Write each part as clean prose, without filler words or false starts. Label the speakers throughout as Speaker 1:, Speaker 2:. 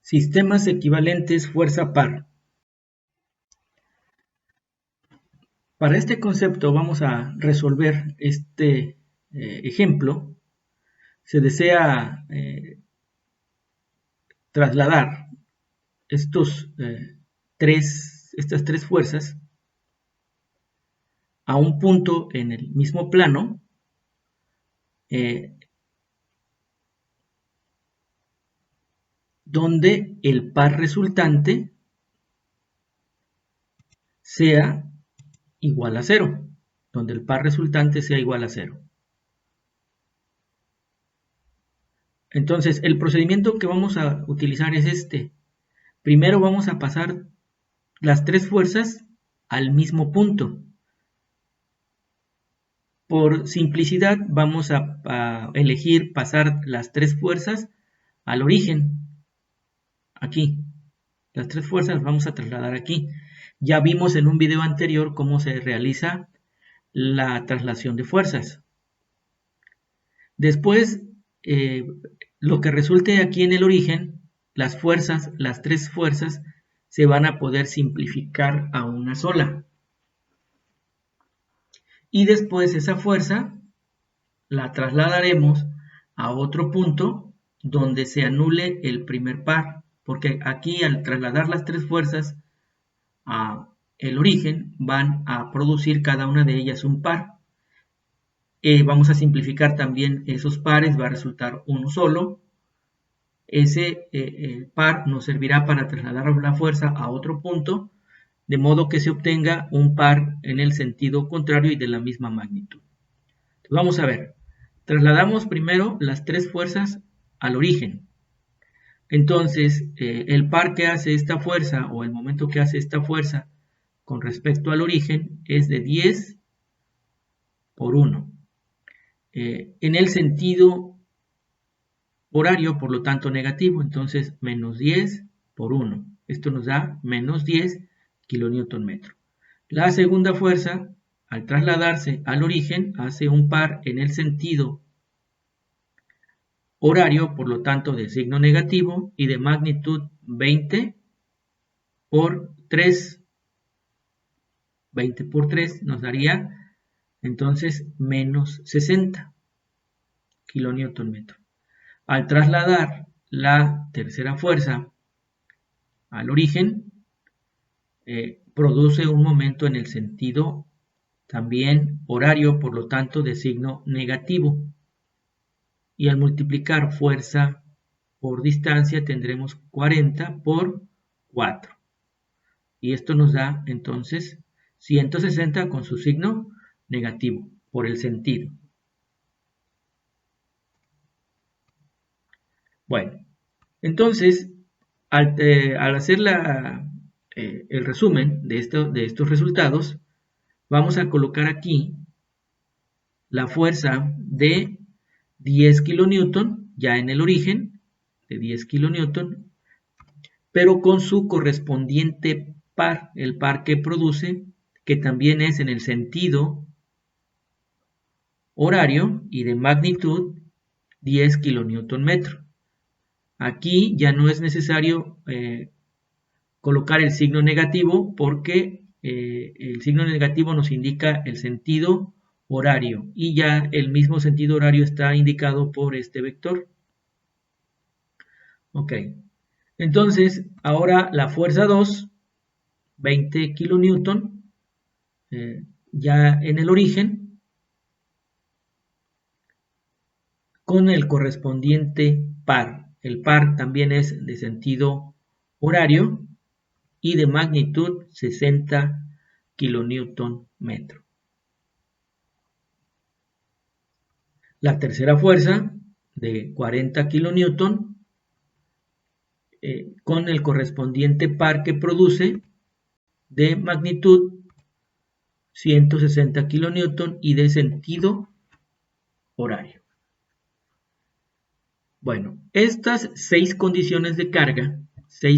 Speaker 1: Sistemas equivalentes fuerza par. Para este concepto vamos a resolver este ejemplo. Se desea trasladar estas tres fuerzas a un punto en el mismo plano donde el par resultante sea igual a 0. Donde el par resultante sea igual a 0. Entonces, el procedimiento que vamos a utilizar es este. Primero vamos a pasar las tres fuerzas al mismo punto. Por simplicidad vamos a elegir pasar las tres fuerzas al origen. Aquí. Las tres fuerzas las vamos a trasladar aquí. Ya vimos en un video anterior cómo se realiza la traslación de fuerzas. Después, lo que resulte aquí en el origen, las tres fuerzas, se van a poder simplificar a una sola. Y después esa fuerza la trasladaremos a otro punto donde se anule el primer par. Porque aquí al trasladar las tres fuerzas a el origen van a producir cada una de ellas un par. Vamos a simplificar también esos pares, va a resultar uno solo. Ese par nos servirá para trasladar la fuerza a otro punto, de modo que se obtenga un par en el sentido contrario y de la misma magnitud. Entonces, vamos a ver, trasladamos primero las tres fuerzas al origen. Entonces, el par que hace esta fuerza o el momento que hace esta fuerza con respecto al origen es de 10 por 1. En el sentido horario, por lo tanto negativo, entonces menos 10 por 1. Esto nos da menos 10 kN. La segunda fuerza, al trasladarse al origen, hace un par en el sentido horario, por lo tanto de signo negativo y de magnitud 20 por 3. 20 por 3 nos daría entonces menos 60 kN. Al trasladar la tercera fuerza al origen, produce un momento en el sentido también horario, por lo tanto de signo negativo. Y al multiplicar fuerza por distancia tendremos 40 por 4. Y esto nos da entonces 160 con su signo negativo por el sentido. Bueno, entonces al hacer el resumen de estos resultados, vamos a colocar aquí la fuerza de 10 kN ya en el origen, de 10 kN, pero con su correspondiente par, el par que produce, que también es en el sentido horario y de magnitud 10 kN. Aquí ya no es necesario colocar el signo negativo porque el signo negativo nos indica el sentido horario y ya el mismo sentido horario está indicado por este vector. Ok, entonces ahora la fuerza 2, 20 kN, ya en el origen, con el correspondiente par. El par también es de sentido horario y de magnitud 60 kN. La tercera fuerza de 40 kN con el correspondiente par que produce de magnitud 160 kN y de sentido horario. Bueno, estas 6 condiciones de carga se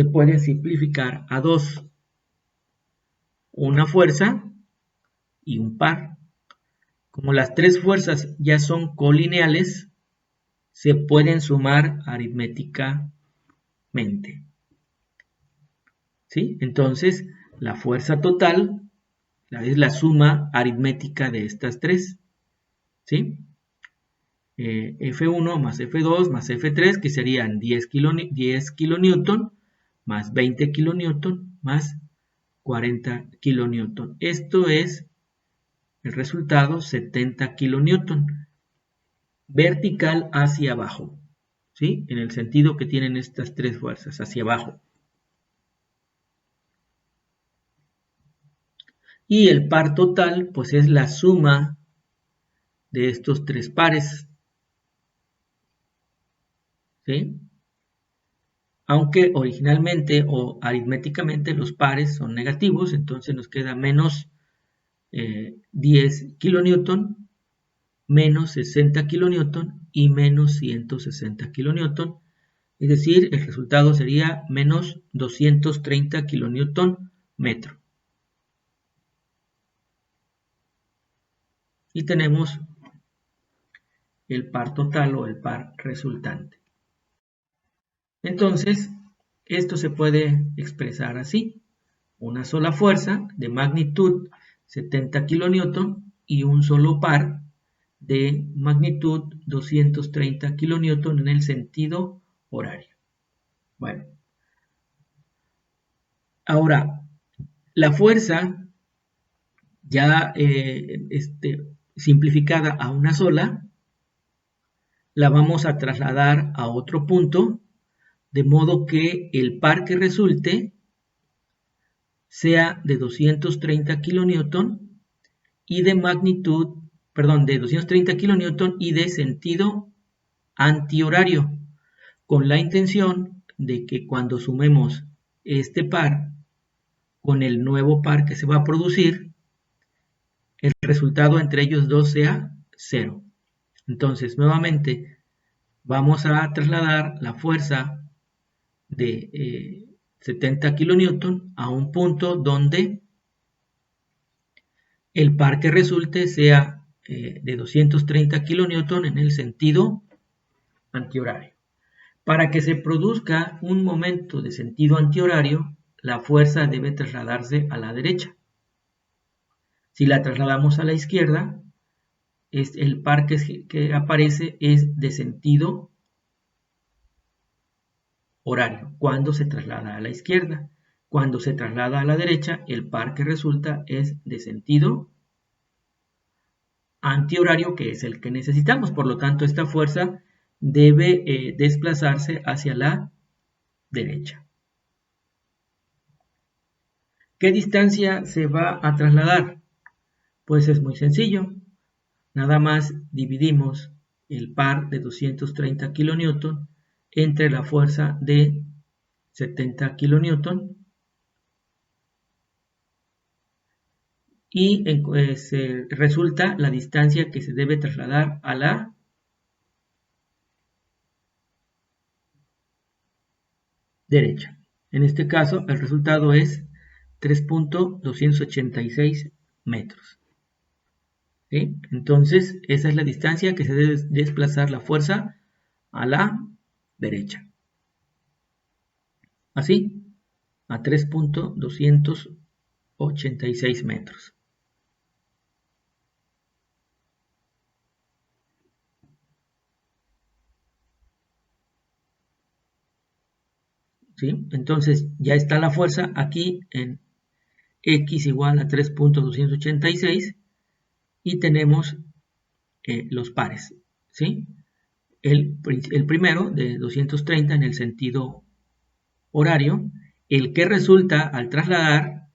Speaker 1: pueden simplificar a 2. Una fuerza y un par. Como las tres fuerzas ya son colineales, se pueden sumar aritméticamente. ¿Sí? Entonces, la fuerza total es la suma aritmética de estas tres. ¿Sí? F1 más F2 más F3, que serían 10 kilonewton más 20 kilonewton más 40 kilonewton. Esto es el resultado 70 kilonewton. Vertical hacia abajo. ¿Sí? En el sentido que tienen estas tres fuerzas, hacia abajo. Y el par total, pues es la suma de estos tres pares. ¿Sí? Aunque originalmente o aritméticamente los pares son negativos, entonces nos queda menos 10 kilonewton, menos 60 kilonewton y menos 160 kilonewton. Es decir, el resultado sería menos 230 kilonewton metro. Y tenemos el par total o el par resultante. Entonces, esto se puede expresar así. Una sola fuerza de magnitud 70 kilonewton y un solo par de magnitud 230 kilonewton en el sentido horario. Bueno, ahora, la fuerza ya simplificada a una sola, la vamos a trasladar a otro punto, de modo que el par que resulte sea de 230 kilonewton y de magnitud, perdón, de 230 kilonewton y de sentido antihorario, con la intención de que cuando sumemos este par con el nuevo par que se va a producir, el resultado entre ellos dos sea 0. Entonces, nuevamente, vamos a trasladar la fuerza de 70 kilonewton a un punto donde el par que resulte sea de 230 kilonewton en el sentido antihorario. Para que se produzca un momento de sentido antihorario, la fuerza debe trasladarse a la derecha. Si la trasladamos a la izquierda, el par que aparece es de sentido horario, cuando se traslada a la izquierda. Cuando se traslada a la derecha, el par que resulta es de sentido antihorario, que es el que necesitamos. Por lo tanto, esta fuerza debe desplazarse hacia la derecha. ¿Qué distancia se va a trasladar? Pues es muy sencillo. Nada más dividimos el par de 230 kilonewton entre la fuerza de 70 kilonewton y resulta la distancia que se debe trasladar a la derecha. En este caso, el resultado es 3.286 metros. ¿Sí? Entonces, esa es la distancia que se debe desplazar la fuerza a la derecha. Así, a 3.286 metros. ¿Sí? Entonces, ya está la fuerza aquí en X igual a 3.286 y tenemos los pares. ¿Sí? El primero de 230 en el sentido horario, el que resulta al trasladar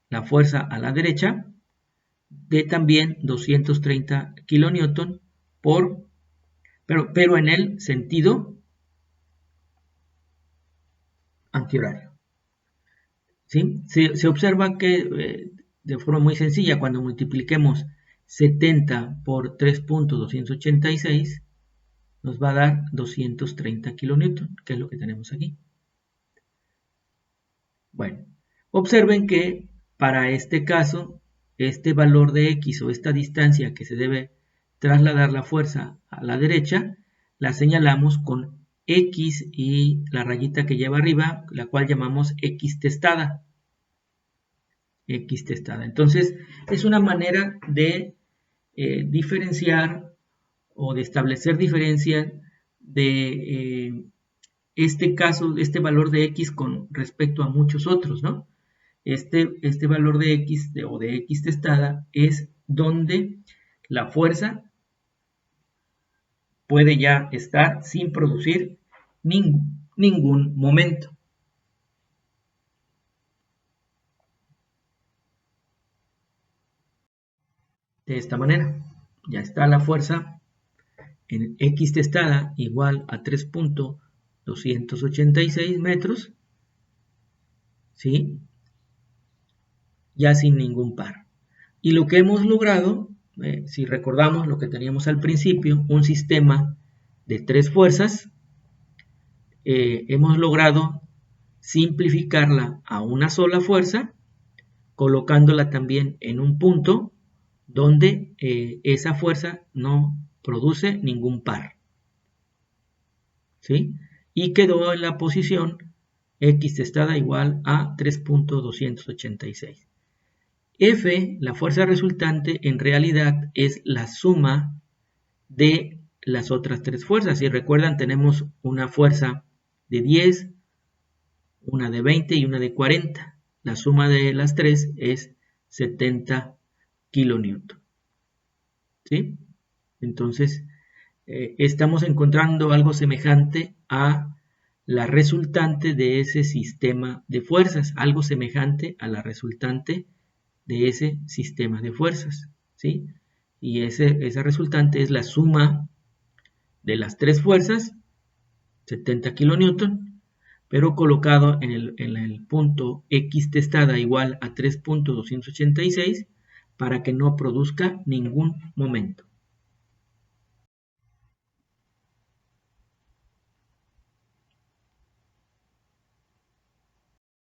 Speaker 1: la fuerza a la derecha de también 230 kilonewton pero en el sentido antihorario. ¿Sí? Se observa que de forma muy sencilla, cuando multipliquemos 70 por 3.286, nos va a dar 230 kilonewton, que es lo que tenemos aquí. Bueno, observen que para este caso, este valor de X o esta distancia que se debe trasladar la fuerza a la derecha, la señalamos con X y la rayita que lleva arriba, la cual llamamos X testada. X testada. Entonces, es una manera de diferenciar o de establecer diferencias de este caso, este valor de X con respecto a muchos otros, ¿no? Este valor de X o de X testada es donde la fuerza puede ya estar sin producir ningún momento. De esta manera, ya está la fuerza en X testada igual a 3.286 metros, ¿sí? Ya sin ningún par. Y lo que hemos logrado, si recordamos lo que teníamos al principio, un sistema de tres fuerzas, hemos logrado simplificarla a una sola fuerza, colocándola también en un punto donde esa fuerza no produce ningún par, ¿sí? Y quedó en la posición X testada igual a 3.286. F, la fuerza resultante, en realidad es la suma de las otras tres fuerzas. Si recuerdan, tenemos una fuerza de 10, una de 20 y una de 40. La suma de las tres es 70 kilonewton. ¿Sí? Entonces, estamos encontrando algo semejante a la resultante de ese sistema de fuerzas, algo semejante a la resultante de ese sistema de fuerzas, ¿sí? Y esa resultante es la suma de las tres fuerzas, 70 kilonewton, pero colocado en el punto X testada igual a 3.286 para que no produzca ningún momento.